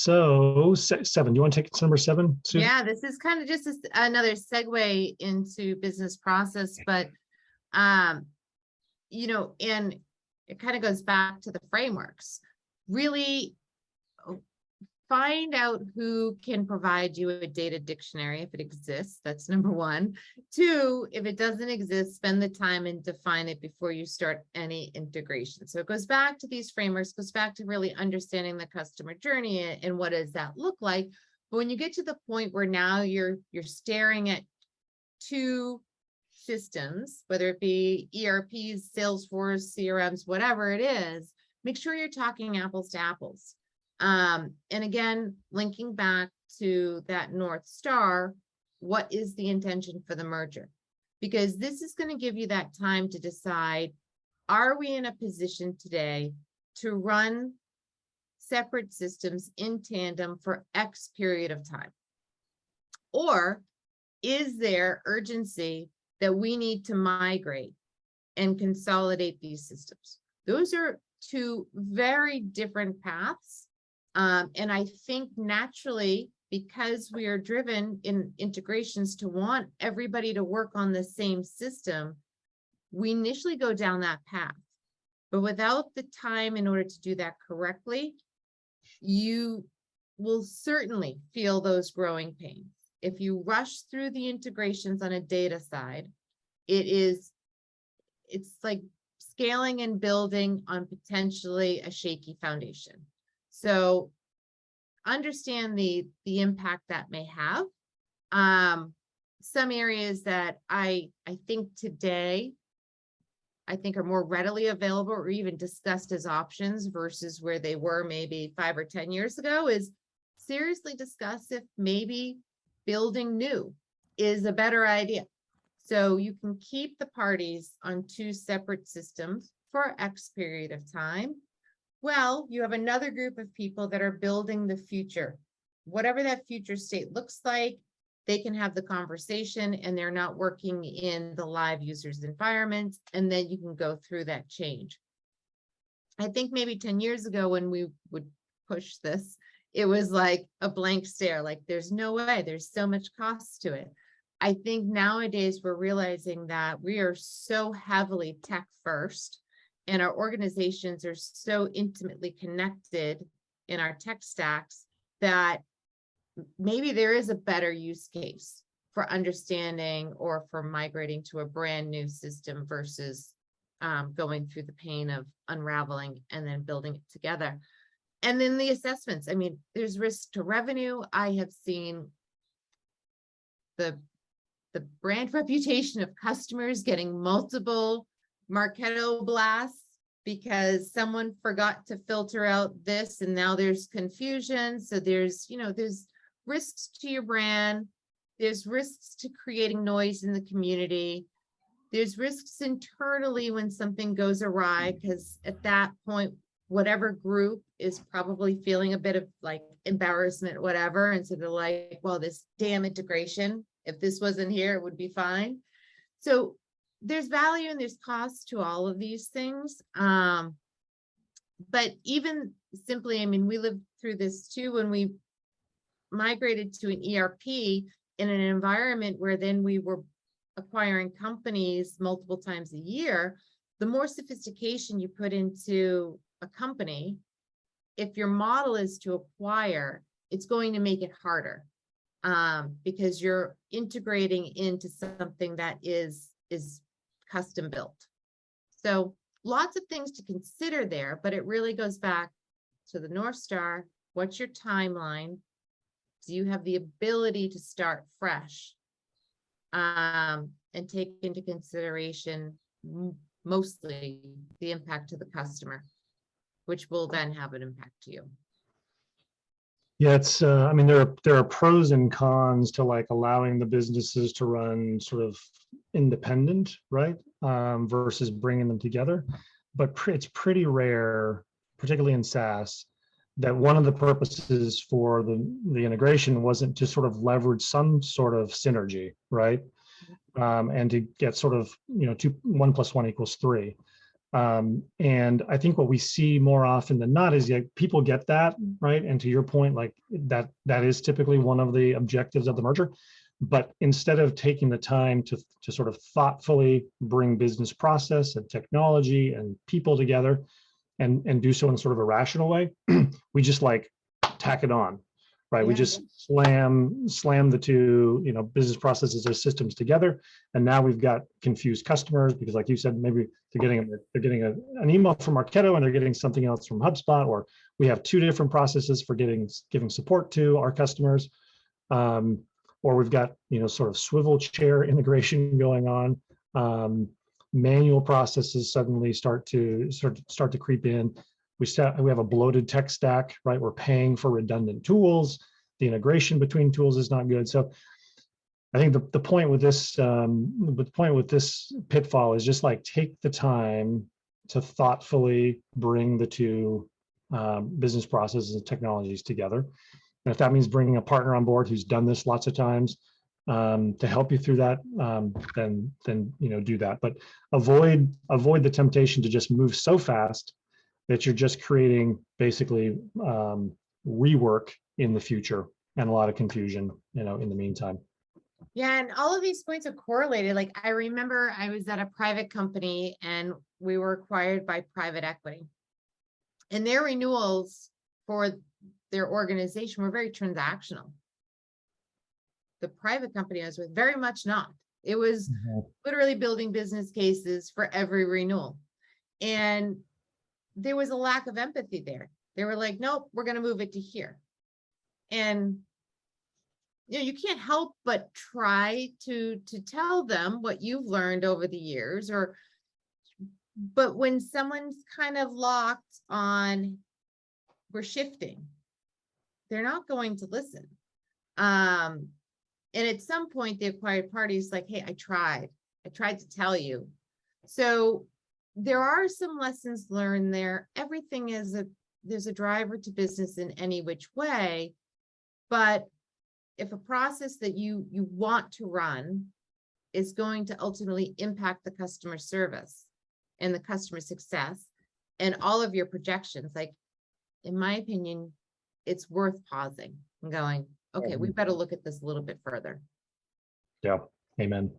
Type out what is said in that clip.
So 7, do you want to take number 7, Sue? Yeah, this is kind of just another segue into business process, but you know, and it kind of goes back to the frameworks. Really find out who can provide you a data dictionary if it exists. That's number 1. 2, if it doesn't exist, spend the time and define it before you start any integration. So it goes back to these frameworks, goes back to really understanding the customer journey and what does that look like. But when you get to the point where now you're staring at 2 systems, whether it be ERPs, Salesforce, CRMs, whatever it is, make sure you're talking apples to apples. And again, linking back to that North Star, what is the intention for the merger? Because this is going to give you that time to decide, are we in a position today to run separate systems in tandem for X period of time? Or is there urgency that we need to migrate and consolidate these systems? Those are 2 very different paths. And I think naturally, because we are driven in integrations to want everybody to work on the same system, we initially go down that path. But without the time in order to do that correctly, you will certainly feel those growing pains. If you rush through the integrations on a data side, it's like scaling and building on potentially a shaky foundation. So understand the impact that may have. Some areas that I think today, I think are more readily available or even discussed as options versus where they were maybe 5 or 10 years ago is seriously discuss if maybe building new is a better idea. So you can keep the parties on 2 separate systems for X period of time. Well, you have another group of people that are building the future. Whatever that future state looks like, they can have the conversation and they're not working in the live users environment, and then you can go through that change. I think maybe 10 years ago when we would push this, it was like a blank stare, like there's no way, there's so much cost to it. I think nowadays we're realizing that we are so heavily tech first, and our organizations are so intimately connected in our tech stacks that maybe there is a better use case for understanding or for migrating to a brand new system versus going through the pain of unraveling and then building it together. And then the assessments. I mean, there's risk to revenue. I have seen the brand reputation of customers getting multiple Marketo blasts because someone forgot to filter out this and now there's confusion. So there's risks to your brand. There's risks to creating noise in the community. There's risks internally when something goes awry, because at that point, whatever group is probably feeling a bit of like embarrassment, whatever. And so they're like, well, this damn integration, if this wasn't here, it would be fine. So there's value and there's cost to all of these things. But even simply, I mean, we lived through this too when we migrated to an ERP in an environment where then we were acquiring companies multiple times a year. The more sophistication you put into a company, if your model is to acquire, it's going to make it harder because you're integrating into something that is custom built. So lots of things to consider there, but it really goes back to the North Star. What's your timeline? Do you have the ability to start fresh and take into consideration mostly the impact to the customer, which will then have an impact to you? Yeah, it's. I mean, there are pros and cons to like allowing the businesses to run sort of independent, right? Versus bringing them together. But it's pretty rare, particularly in SaaS, that one of the purposes for the integration wasn't to sort of leverage some sort of synergy, right? And to get sort of 1 + 1 = 3. And I think what we see more often than not is like people get that, right? And to your point, like that is typically one of the objectives of the merger. But instead of taking the time to sort of thoughtfully bring business process and technology and people together and do so in sort of a rational way, we just like tack it on, right? We Yeah. just slam the two, business processes or systems together, and now we've got confused customers because, like you said, maybe they're getting an email from Marketo and they're getting something else from HubSpot, or we have two different processes for giving support to our customers, or we've got sort of swivel chair integration going on. Manual processes suddenly start to creep in. We have a bloated tech stack, right? We're paying for redundant tools. The integration between tools is not good. So I think the point with this pitfall is just like take the time to thoughtfully bring the two business processes and technologies together. And if that means bringing a partner on board who's done this lots of times to help you through that, then do that. But avoid the temptation to just move so fast that you're just creating basically rework in the future and a lot of confusion, in the meantime. Yeah, and all of these points are correlated. Like I remember I was at a private company and we were acquired by private equity. And their renewals for their organization were very transactional. The private company I was with, very much not. It was literally building business cases for every renewal. And there was a lack of empathy there. They were like, nope, we're going to move it to here. And you can't help but try to tell them what you've learned over the years, but when someone's kind of locked on we're shifting, they're not going to listen. And at some point the acquired party is like, hey, I tried to tell you. So there are some lessons learned there. Everything there's a driver to business in any which way, but if a process that you want to run is going to ultimately impact the customer service and the customer success and all of your projections, like in my opinion, it's worth pausing and going, okay, we've got to look at this a little bit further. Yeah, amen.